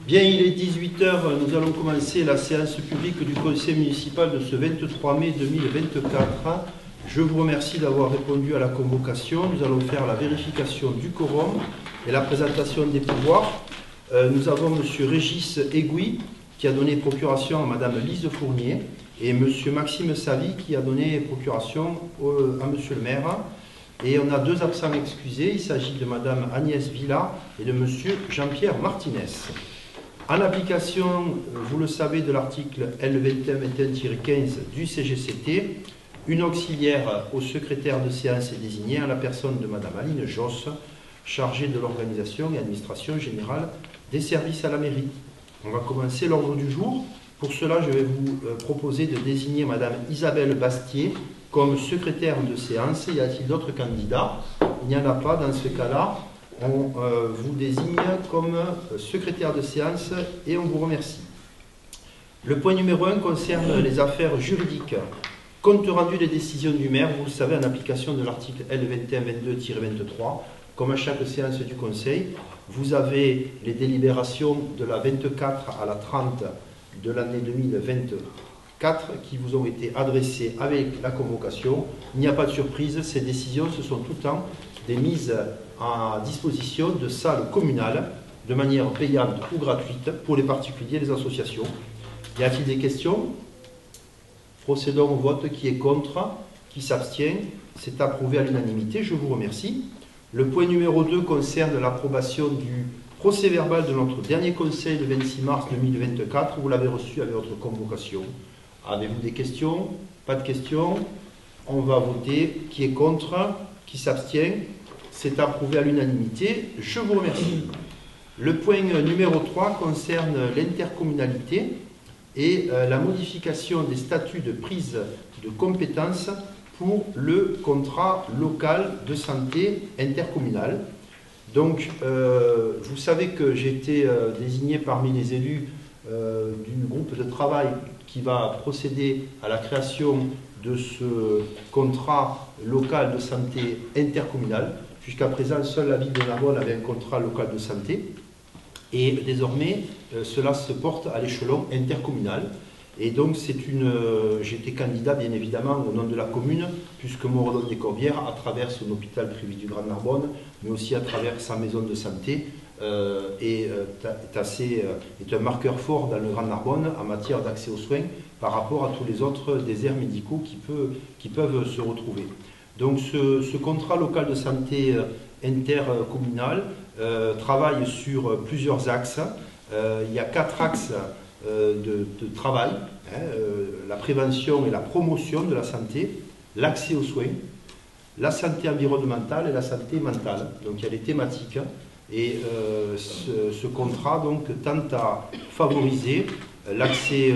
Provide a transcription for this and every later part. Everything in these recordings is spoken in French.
Bien, il est 18 h, nous allons commencer la séance publique du conseil municipal de ce 23 mai 2024. Je vous remercie d'avoir répondu à la convocation. Nous allons faire la vérification du quorum et la présentation des pouvoirs. Nous avons M. Régis Aiguy qui a donné procuration à Mme Lise Fournier et M. Maxime Savy qui a donné procuration à M. le maire. Et on a deux absents excusés. Il s'agit de Mme Agnès Villa et de M. Jean-Pierre Martinez. En application, vous le savez, de l'article L2121-15 du CGCT, une auxiliaire au secrétaire de séance est désignée en la personne de Mme Aline Josse, chargée de l'organisation et administration générale des services à la mairie. On va commencer l'ordre du jour. Pour cela, je vais vous proposer de désigner Mme Isabelle Bastier comme secrétaire de séance. Y a-t-il d'autres candidats? Il n'y en a pas. Dans ce cas-là, on vous désigne comme secrétaire de séance et on vous remercie. Le point numéro 1 concerne les affaires juridiques. Compte rendu des décisions du maire, vous le savez, en application de l'article L2122-23, comme à chaque séance du Conseil, vous avez les délibérations de la 24 à la 30 de l'année 2024 qui vous ont été adressées avec la convocation. Il n'y a pas de surprise, ces décisions, ce sont tout le temps des mises à disposition de salles communales de manière payante ou gratuite pour les particuliers et les associations. Y a-t-il des questions? Procédons au vote. Qui est contre? Qui s'abstient? C'est approuvé à l'unanimité. Je vous remercie. Le point numéro 2 concerne l'approbation du procès-verbal de notre dernier conseil le 26 mars 2024. Vous l'avez reçu avec votre convocation. Avez-vous des questions? Pas de questions? On va voter. Qui est contre? Qui s'abstient? C'est approuvé à l'unanimité. Je vous remercie. Le point numéro 3 concerne l'intercommunalité et la modification des statuts de prise de compétences pour le contrat local de santé intercommunal. Donc, vous savez que j'ai été désigné parmi les élus du groupe de travail qui va procéder à la création de ce contrat local de santé intercommunal. Jusqu'à présent, seule la ville de Narbonne avait un contrat local de santé. Et désormais, cela se porte à l'échelon intercommunal. Et donc, j'étais candidat, bien évidemment, au nom de la commune, puisque Moredon-des-Corbières, à travers son hôpital privé du Grand Narbonne, mais aussi à travers sa maison de santé, est un marqueur fort dans le Grand Narbonne en matière d'accès aux soins par rapport à tous les autres déserts médicaux qui peuvent se retrouver. Donc ce contrat local de santé intercommunal travaille sur plusieurs axes. Il y a 4 axes de travail, la prévention et la promotion de la santé, l'accès aux soins, la santé environnementale et la santé mentale. Donc il y a des thématiques et ce contrat donc tente à favoriser l'accès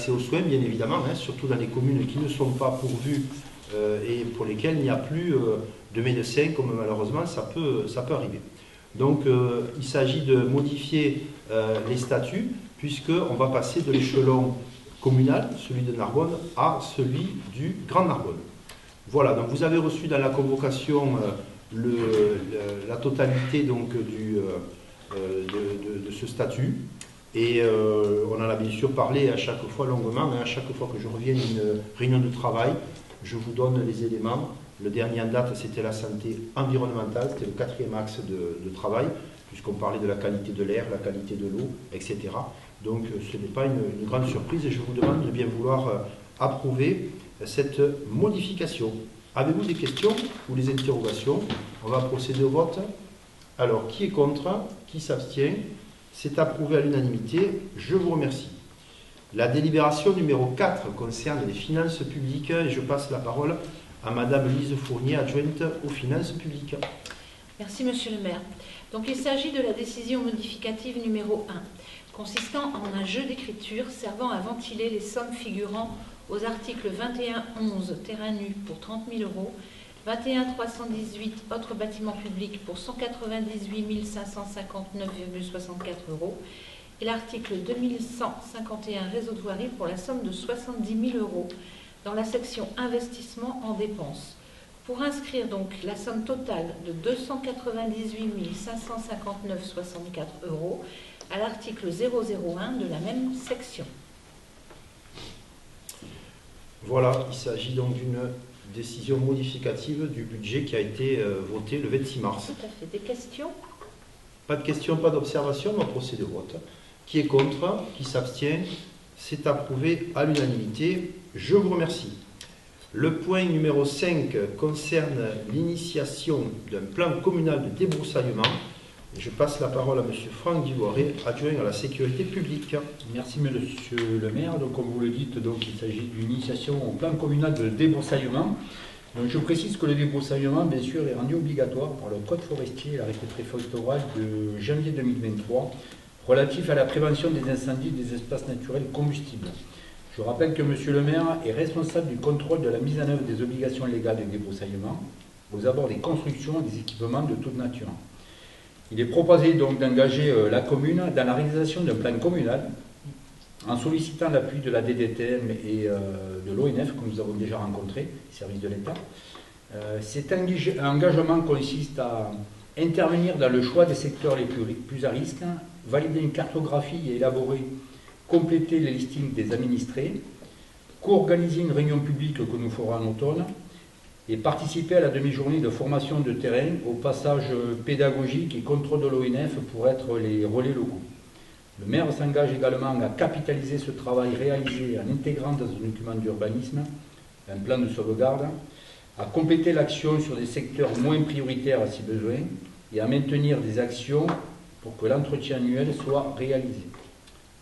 aux soins, bien évidemment, surtout dans les communes qui ne sont pas pourvues et pour lesquels il n'y a plus de médecins, comme malheureusement ça peut arriver. Donc il s'agit de modifier les statuts, puisqu'on va passer de l'échelon communal, celui de Narbonne, à celui du Grand Narbonne. Voilà, donc vous avez reçu dans la convocation la totalité donc, de ce statut. Et on en a bien sûr parlé à chaque fois longuement, mais à chaque fois que je reviens d'une réunion de travail, je vous donne les éléments. Le dernier en date, c'était la santé environnementale, c'était le 4e axe de travail, puisqu'on parlait de la qualité de l'air, la qualité de l'eau, etc. Donc ce n'est pas une grande surprise et je vous demande de bien vouloir approuver cette modification. Avez-vous des questions ou des interrogations? On va procéder au vote. Alors, qui est contre? Qui s'abstient? C'est approuvé à l'unanimité. Je vous remercie. La délibération numéro 4 concerne les finances publiques et je passe la parole à Mme Lise Fournier, adjointe aux finances publiques. Merci, Monsieur le maire. Donc, il s'agit de la décision modificative numéro 1, consistant en un jeu d'écriture servant à ventiler les sommes figurant aux articles 21.11 terrain nu pour 30 000 €, 21.318 autres bâtiments publics pour 198 559,64 € et l'article 2151 réseau de voirie pour la somme de 70 000 € dans la section investissement en dépenses. Pour inscrire donc la somme totale de 298 559,64 € à l'article 001 de la même section. Voilà, il s'agit donc d'une décision modificative du budget qui a été voté le 26 mars. Tout à fait. Des questions? Pas de questions, pas d'observations, on va procéder au vote. Qui est contre? Qui s'abstient? C'est approuvé à l'unanimité. Je vous remercie. Le point numéro 5 concerne l'initiation d'un plan communal de débroussaillement. Je passe la parole à M. Franck Duvoiré, adjoint à la sécurité publique. Merci Monsieur le maire. Donc, comme vous le dites, il s'agit d'une initiation au plan communal de débroussaillement. Donc, je précise que le débroussaillement, bien sûr, est rendu obligatoire par le Code forestier et l'arrêté préfectoral de janvier 2023 relatif à la prévention des incendies des espaces naturels combustibles. Je rappelle que Monsieur le maire est responsable du contrôle de la mise en œuvre des obligations légales de débroussaillement aux abords des constructions et des équipements de toute nature. Il est proposé donc d'engager la commune dans la réalisation d'un plan communal en sollicitant l'appui de la DDTM et de l'ONF que nous avons déjà rencontré, service de l'État. Cet engagement consiste à intervenir dans le choix des secteurs les plus à risque, valider une cartographie et élaborer, compléter les listings des administrés, co-organiser une réunion publique que nous ferons en automne, et participer à la demi-journée de formation de terrain au passage pédagogique et contrôle de l'ONF pour être les relais locaux. Le maire s'engage également à capitaliser ce travail réalisé en intégrant dans un document d'urbanisme un plan de sauvegarde, à compléter l'action sur des secteurs moins prioritaires si besoin et à maintenir des actions pour que l'entretien annuel soit réalisé.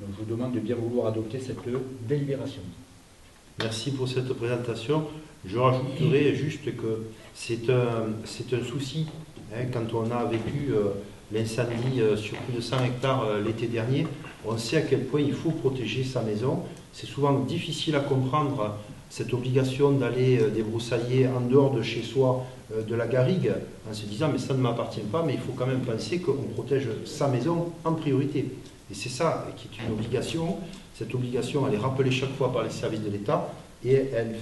Donc, je vous demande de bien vouloir adopter cette délibération. Merci pour cette présentation. Je rajouterai juste que c'est un souci quand on a vécu l'incendie sur plus de 100 hectares l'été dernier. On sait à quel point il faut protéger sa maison. C'est souvent difficile à comprendre cette obligation d'aller débroussailler en dehors de chez soi de la garrigue en se disant mais ça ne m'appartient pas, mais il faut quand même penser qu'on protège sa maison en priorité. Et c'est ça qui est une obligation. Cette obligation, elle est rappelée chaque fois par les services de l'État et elle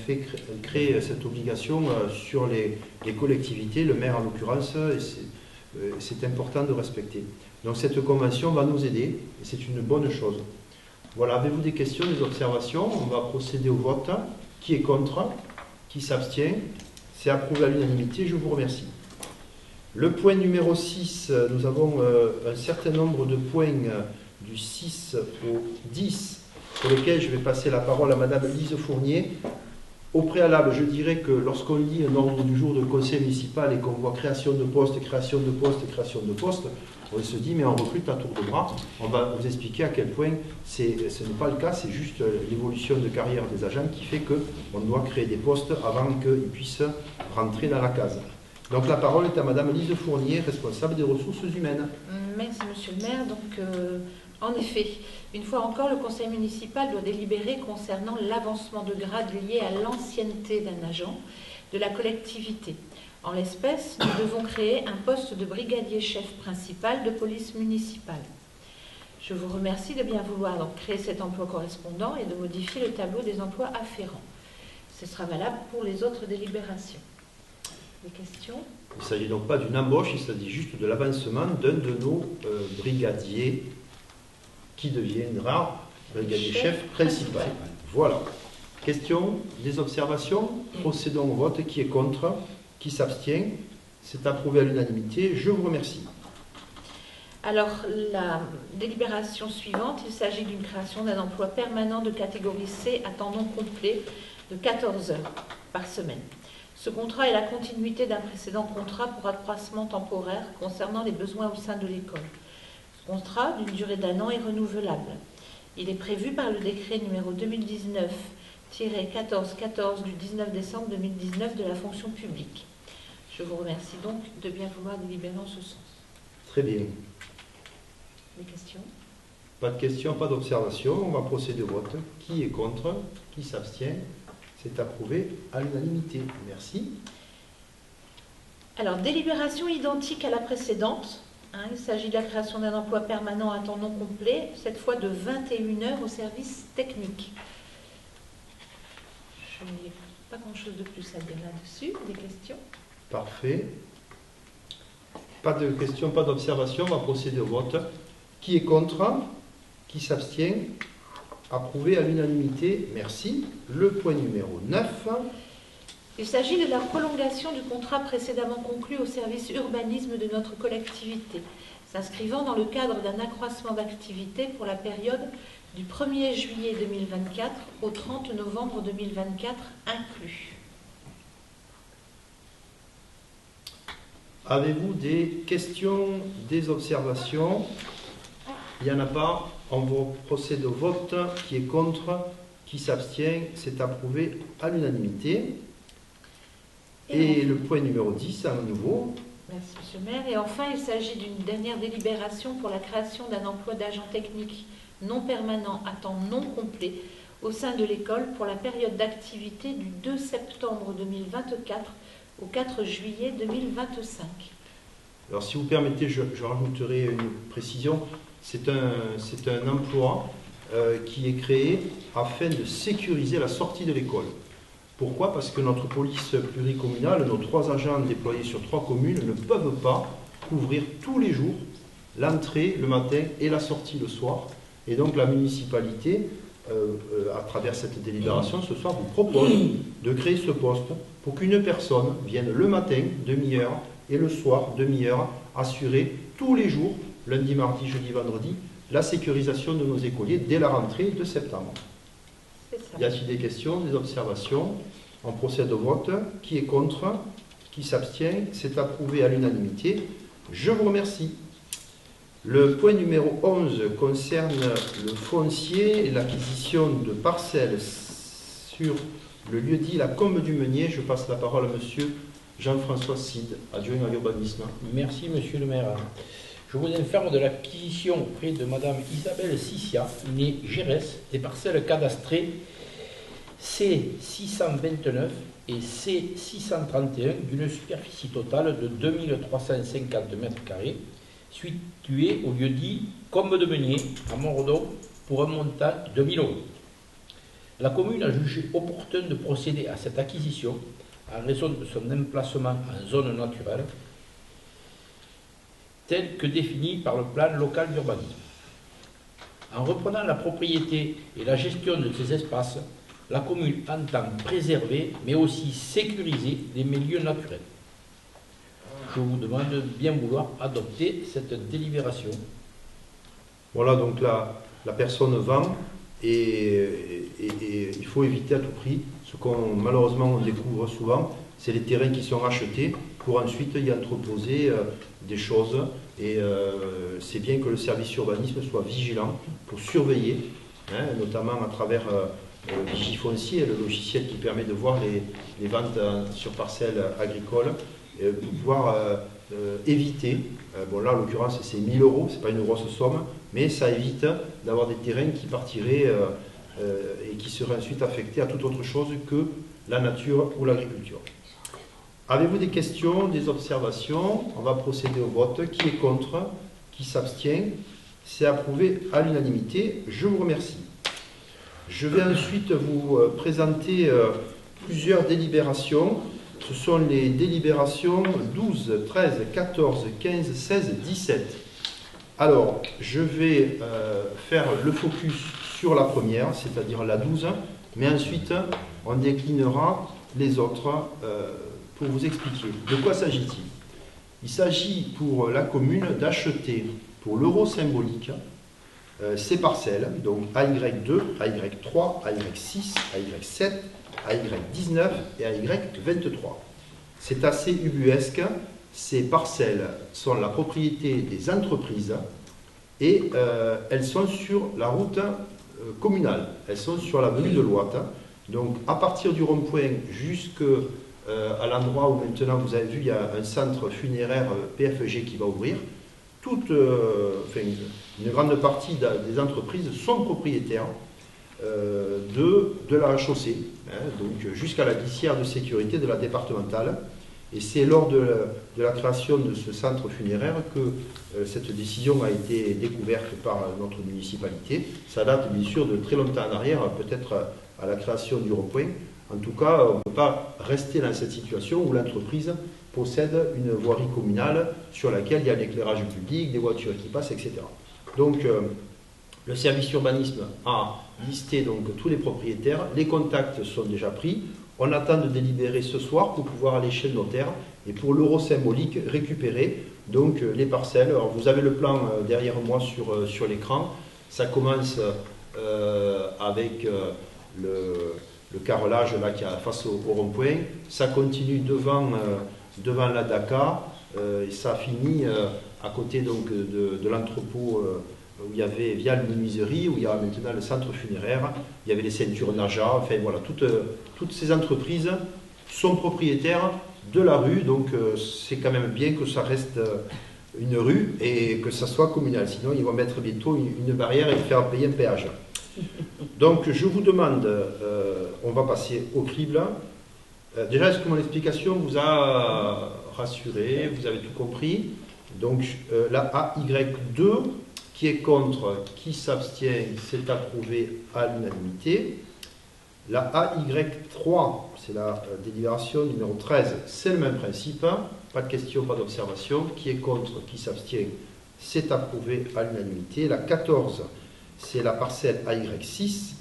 crée cette obligation sur les collectivités, le maire en l'occurrence, et c'est important de respecter. Donc cette convention va nous aider et c'est une bonne chose. Voilà, avez-vous des questions, des observations? On va procéder au vote. Qui est contre? Qui s'abstient? C'est approuvé à l'unanimité, je vous remercie. Le point numéro 6, nous avons un certain nombre de points du 6 au 10 sur lesquels je vais passer la parole à Madame Lise Fournier. Au préalable, je dirais que lorsqu'on lit un ordre du jour de conseil municipal et qu'on voit création de postes, création de postes, création de postes, on se dit mais on recrute à tour de bras. On va vous expliquer à quel point ce n'est pas le cas, c'est juste l'évolution de carrière des agents qui fait qu'on doit créer des postes avant qu'ils puissent rentrer dans la case. Donc la parole est à Madame Lise Fournier, responsable des ressources humaines. Merci Monsieur le maire. Donc, en effet, une fois encore, le conseil municipal doit délibérer concernant l'avancement de grade lié à l'ancienneté d'un agent de la collectivité. En l'espèce, nous devons créer un poste de brigadier chef principal de police municipale. Je vous remercie de bien vouloir donc créer cet emploi correspondant et de modifier le tableau des emplois afférents. Ce sera valable pour les autres délibérations. Des questions? Il ne s'agit donc pas d'une embauche, il s'agit juste de l'avancement d'un de nos brigadiers qui deviendra brigadier chef principal. Voilà. Questions? Des observations? Procédons au vote. Qui est contre? Qui s'abstient? C'est approuvé à l'unanimité. Je vous remercie. Alors, la délibération suivante, il s'agit d'une création d'un emploi permanent de catégorie C à temps non complet de 14 heures par semaine. Ce contrat est la continuité d'un précédent contrat pour accroissement temporaire concernant les besoins au sein de l'école. Ce contrat, d'une durée d'1 an, est renouvelable. Il est prévu par le décret numéro 2019-1414 du 19 décembre 2019 de la fonction publique. Je vous remercie donc de bien vouloir délibérer en ce sens. Très bien. Des questions? Pas de questions, pas d'observations. On va procéder au vote. Qui est contre? Qui s'abstient? C'est approuvé à l'unanimité. Merci. Alors, délibération identique à la précédente. Il s'agit de la création d'un emploi permanent à temps non complet, cette fois de 21 heures au service technique. Je n'ai pas grand-chose de plus à dire là-dessus. Des questions? Parfait. Pas de questions, pas d'observations. On va procéder au vote. Qui est contre? Qui s'abstient? Approuvé à l'unanimité. Merci. Le point numéro 9. Il s'agit de la prolongation du contrat précédemment conclu au service urbanisme de notre collectivité, s'inscrivant dans le cadre d'un accroissement d'activité pour la période du 1er juillet 2024 au 30 novembre 2024 inclus. Avez-vous des questions, des observations? Il n'y en a pas. On va procéder au vote. Qui est contre? Qui s'abstient? C'est approuvé à l'unanimité. Et le point numéro 10, à nouveau. Merci, Monsieur le maire. Et enfin, il s'agit d'une dernière délibération pour la création d'un emploi d'agent technique non permanent à temps non complet au sein de l'école pour la période d'activité du 2 septembre 2024 au 4 juillet 2025. Alors, si vous permettez, je rajouterai une précision. C'est un emploi qui est créé afin de sécuriser la sortie de l'école. Pourquoi? Parce que notre police pluricommunale, nos 3 agents déployés sur 3 communes ne peuvent pas couvrir tous les jours l'entrée le matin et la sortie le soir. Et donc la municipalité, à travers cette délibération ce soir, vous propose de créer ce poste pour qu'une personne vienne le matin, demi-heure, et le soir, demi-heure, assurer tous les jours, lundi, mardi, jeudi, vendredi, la sécurisation de nos écoliers dès la rentrée de septembre. Y a-t-il des questions, des observations? On procède au vote. Qui est contre? Qui s'abstient? C'est approuvé à l'unanimité. Je vous remercie. Le point numéro 11 concerne le foncier et l'acquisition de parcelles sur le lieu-dit La Combe du Meunier. Je passe la parole à monsieur Jean-François Cid, adjoint à l'urbanisme. Merci, monsieur le maire. Je vous informe de l'acquisition auprès de madame Isabelle Sissia, née Gérès, des parcelles cadastrées C629 et C631 d'une superficie totale de 2350 m², située au lieu-dit Combe de Meunier, à Montredon, pour un montant de 1 000 €. La commune a jugé opportun de procéder à cette acquisition en raison de son emplacement en zone naturelle, tel que défini par le plan local d'urbanisme. En reprenant la propriété et la gestion de ces espaces, la commune entend préserver, mais aussi sécuriser les milieux naturels. Je vous demande de bien vouloir adopter cette délibération. Voilà, donc la personne vend et il faut éviter à tout prix, ce qu'on malheureusement on découvre souvent, c'est les terrains qui sont rachetés pour ensuite y entreposer des choses. Et c'est bien que le service urbanisme soit vigilant pour surveiller, notamment à travers Vigifoncier, le logiciel qui permet de voir les ventes sur parcelles agricoles, pour pouvoir éviter, bon là en l'occurrence c'est 1 000 €, c'est pas une grosse somme, mais ça évite d'avoir des terrains qui partiraient et qui seraient ensuite affectés à toute autre chose que la nature ou l'agriculture. Avez-vous des questions, des observations? On va procéder au vote. Qui est contre? Qui s'abstient? C'est approuvé à l'unanimité. Je vous remercie. Je vais ensuite vous présenter plusieurs délibérations. Ce sont les délibérations 12, 13, 14, 15, 16, 17. Alors, je vais faire le focus sur la première, c'est-à-dire la 12, mais ensuite, on déclinera les autres pour vous expliquer. De quoi s'agit-il? Il s'agit pour la commune d'acheter pour l'euro symbolique ces parcelles, donc AY2, AY3, AY6, AY7, AY19 et AY23. C'est assez ubuesque. Ces parcelles sont la propriété des entreprises et elles sont sur la route communale. Elles sont sur l'avenue de Loite. Donc à partir du rond-point jusqu'à l'endroit où maintenant vous avez vu il y a un centre funéraire PFG qui va ouvrir, une grande partie des entreprises sont propriétaires de la chaussée, donc jusqu'à la glissière de sécurité de la départementale. Et c'est lors de la création de ce centre funéraire que cette décision a été découverte par notre municipalité. Ça date bien sûr de très longtemps en arrière, peut-être à la création du rond-point. En tout cas, on ne peut pas rester dans cette situation où l'entreprise possède une voirie communale sur laquelle il y a l'éclairage public, des voitures qui passent, etc. Donc, le service urbanisme a listé donc tous les propriétaires. Les contacts sont déjà pris. On attend de délibérer ce soir pour pouvoir aller chez le notaire et pour l'euro symbolique récupérer donc les parcelles. Alors, vous avez le plan derrière moi sur l'écran. Ça commence avec le carrelage là qui est face au rond-point. Ça continue devant la DACA et ça finit à côté donc de l'entrepôt où il y avait via le menuiserie, où il y a maintenant le centre funéraire, il y avait les ceintures Naja, enfin voilà, toutes ces entreprises sont propriétaires de la rue, donc c'est quand même bien que ça reste une rue et que ça soit communal, sinon ils vont mettre bientôt une barrière et faire payer un péage. Donc je vous demande, on va passer au crible. Déjà, est-ce que mon explication vous a rassuré, vous avez tout compris? Donc la AY2, qui est contre, qui s'abstient, c'est approuvé à l'unanimité. La AY3, c'est la délibération numéro 13, c'est le même principe, pas de question, pas d'observation. Qui est contre, qui s'abstient, c'est approuvé à l'unanimité. La 14, c'est la parcelle AY6,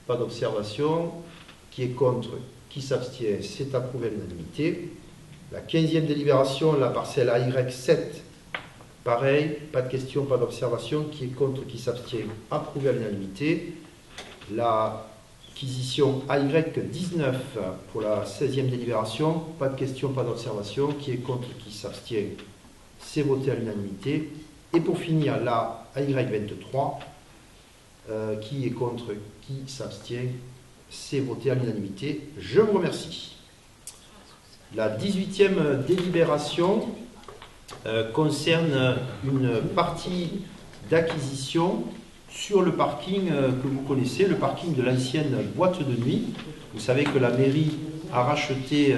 pas d'observation. Qui est contre, qui s'abstient, c'est approuvé à l'unanimité. La 15e délibération, la parcelle AY7, pareil, pas de question, pas d'observation. Qui est contre, qui s'abstient, approuvé à l'unanimité. L'acquisition AY19 pour la 16e délibération, pas de question, pas d'observation. Qui est contre, qui s'abstient, c'est voté à l'unanimité. Et pour finir, la AY23, qui est contre, qui s'abstient, c'est voté à l'unanimité. Je vous remercie. La 18e délibération concerne une partie d'acquisition sur le parking que vous connaissez, le parking de l'ancienne boîte de nuit. Vous savez que la mairie a racheté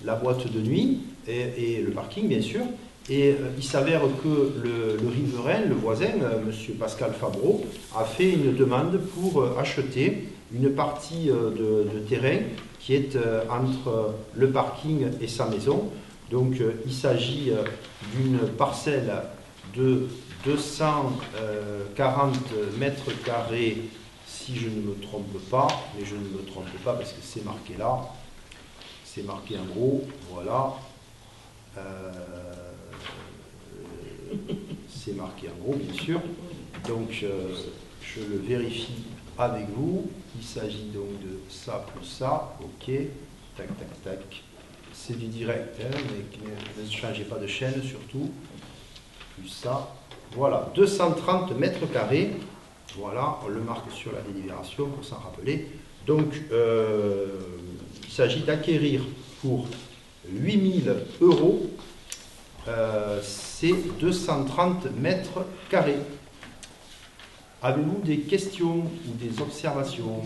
la boîte de nuit et le parking, bien sûr. Et il s'avère que le riverain, le voisin, M. Pascal Fabreau, a fait une demande pour acheter une partie de terrain qui est entre le parking et sa maison. Donc il s'agit d'une parcelle de 240 mètres carrés, si je ne me trompe pas, mais je ne me trompe pas parce que c'est marqué là, c'est marqué en gros, voilà. C'est marqué en gros, bien sûr. Donc, je le vérifie avec vous. Il s'agit donc de ça plus ça. OK. Tac, tac, tac. C'est du direct, hein, mais ne changez pas de chaîne surtout. Plus ça. Voilà, 230 mètres carrés. Voilà, on le marque sur la délibération pour s'en rappeler. Donc, il s'agit d'acquérir pour 8 000 euros ces 230 mètres carrés. Avez-vous des questions ou des observations?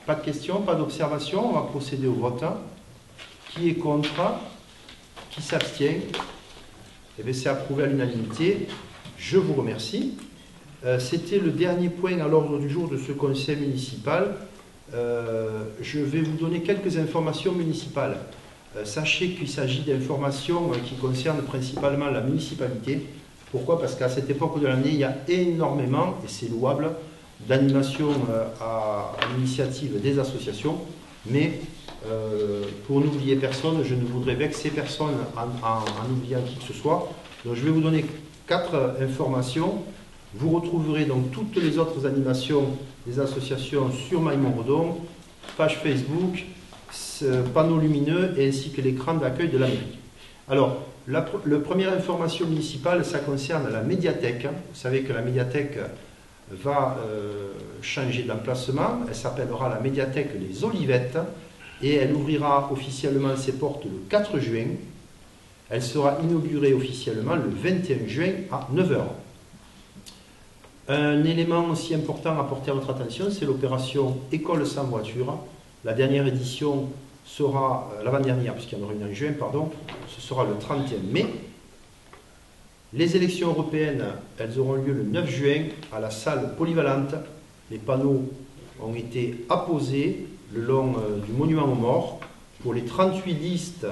Pas de questions, pas d'observations. On va procéder au vote. Qui est contre? Qui s'abstient? Eh bien, c'est approuvé à l'unanimité. Je vous remercie. C'était le dernier point à l'ordre du jour de ce conseil municipal. Je vais vous donner quelques informations municipales. Sachez qu'il s'agit d'informations qui concernent principalement la municipalité. Pourquoi? Parce qu'à cette époque de l'année, il y a énormément, et c'est louable, d'animations à l'initiative des associations. Mais pour n'oublier personne, je ne voudrais vexer personne en oubliant qui que ce soit. Donc je vais vous donner 4 informations. Vous retrouverez donc toutes les autres animations des associations sur Maille-Montredon, page Facebook, panneau lumineux et ainsi que l'écran d'accueil de la mairie. Alors, la première information municipale, ça concerne la médiathèque. Vous savez que la médiathèque va changer d'emplacement. Elle s'appellera la médiathèque Les Olivettes et elle ouvrira officiellement ses portes le 4 juin. Elle sera inaugurée officiellement le 21 juin à 9 h. Un élément aussi important à porter à votre attention, c'est l'opération École sans voiture. La dernière édition sera, l'avant-dernière, puisqu'il y en aura une en juin, pardon, ce sera le 31 mai. Les élections européennes, elles auront lieu le 9 juin à la salle polyvalente. Les panneaux ont été apposés le long du monument aux morts pour les 38 listes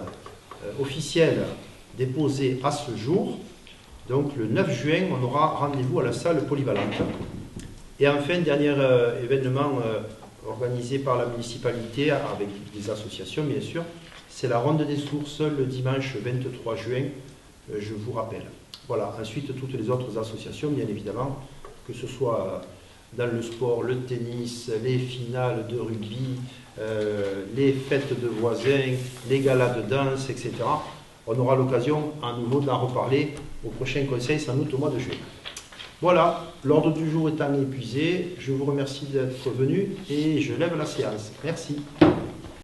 officielles déposées à ce jour. Donc le 9 juin, on aura rendez-vous à la salle polyvalente. Et enfin, dernier événement organisé par la municipalité avec des associations bien sûr, c'est la ronde des sources le dimanche 23 juin, je vous rappelle. Voilà, ensuite toutes les autres associations bien évidemment, que ce soit dans le sport, le tennis, les finales de rugby, les fêtes de voisins, les galas de danse, etc. On aura l'occasion à nouveau d'en reparler au prochain conseil sans doute au mois de juillet. Voilà, l'ordre du jour étant épuisé, je vous remercie d'être venu et je lève la séance. Merci.